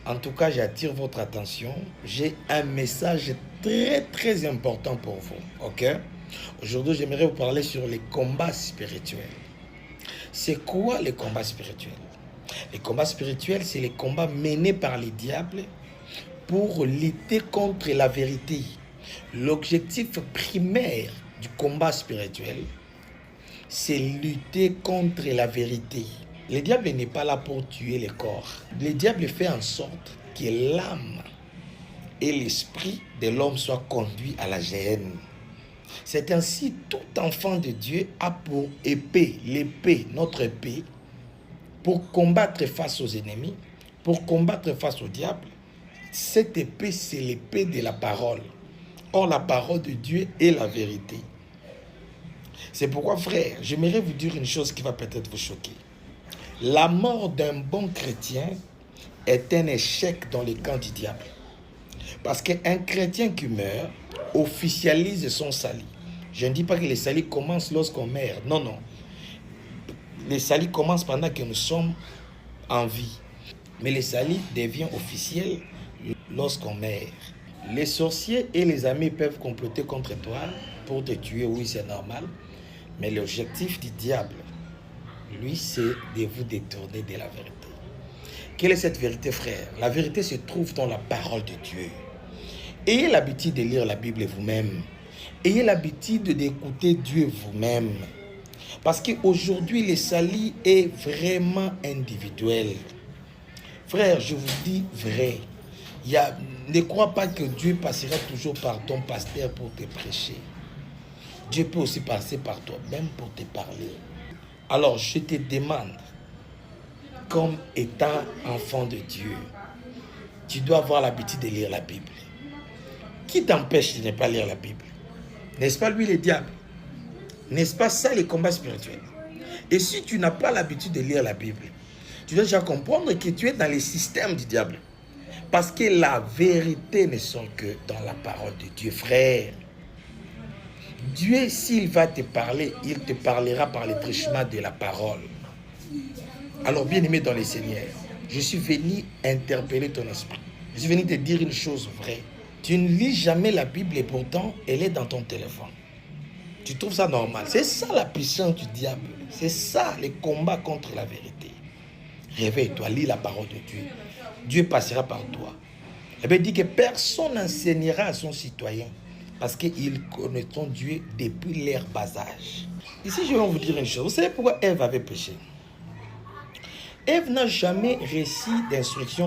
En tout cas, j'attire votre attention. J'ai un message très important pour vous. Ok? Aujourd'hui, j'aimerais vous parler sur les combats spirituels. C'est quoi les combats spirituels? Les combats spirituels, c'est les combats menés par les diables pour lutter contre la vérité. L'objectif primaire du combat spirituel, c'est lutter contre la vérité. Le diable n'est pas là pour tuer le corps. Le diable fait en sorte que l'âme et l'esprit de l'homme soient conduits à la géhenne. C'est ainsi tout enfant de Dieu a pour épée, l'épée, notre épée, pour combattre face aux ennemis, pour combattre face au diable. Cette épée, c'est l'épée de la parole. Or, la parole de Dieu est la vérité. C'est pourquoi, frère, j'aimerais vous dire une chose qui va peut-être vous choquer. La mort d'un bon chrétien est un échec dans le camp du diable. Parce qu'un chrétien qui meurt officialise son salut. Je ne dis pas que le salut commence lorsqu'on meurt. Non, non. Le salut commence pendant que nous sommes en vie. Mais le salut devient officiel lorsqu'on meurt. Les sorciers et les amis peuvent comploter contre toi pour te tuer, oui, c'est normal. Mais l'objectif du diable, lui, c'est de vous détourner de la vérité. Quelle est cette vérité, frère? La vérité se trouve dans la parole de Dieu. Ayez l'habitude de lire la Bible vous-même. Ayez l'habitude d'écouter Dieu vous-même. Parce qu'aujourd'hui, le salut est vraiment individuel. Frère, je vous dis vrai. Ne crois pas que Dieu passera toujours par ton pasteur pour te prêcher. Dieu peut aussi passer par toi-même pour te parler. Alors, je te demande, comme étant enfant de Dieu, tu dois avoir l'habitude de lire la Bible. Qui t'empêche de ne pas lire la Bible? N'est-ce pas lui le diable? N'est-ce pas ça les combats spirituels? Et si tu n'as pas l'habitude de lire la Bible, tu dois déjà comprendre que tu es dans le système du diable. Parce que la vérité ne sont que dans la parole de Dieu, frère. Dieu, s'il va te parler, il te parlera par le truchement de la parole. Alors, bien-aimé dans le Seigneur, je suis venu interpeller ton esprit. Je suis venu te dire une chose vraie. Tu ne lis jamais la Bible et pourtant, elle est dans ton téléphone. Tu trouves ça normal? C'est ça la puissance du diable. C'est ça le combat contre la vérité. Réveille-toi, lis la parole de Dieu. Dieu passera par toi. La Bible dit que personne n'enseignera à son citoyen parce qu'ils connaîtront Dieu depuis leur bas âge. Ici, je vais vous dire une chose. Vous savez pourquoi Ève avait péché? Ève n'a jamais reçu d'instruction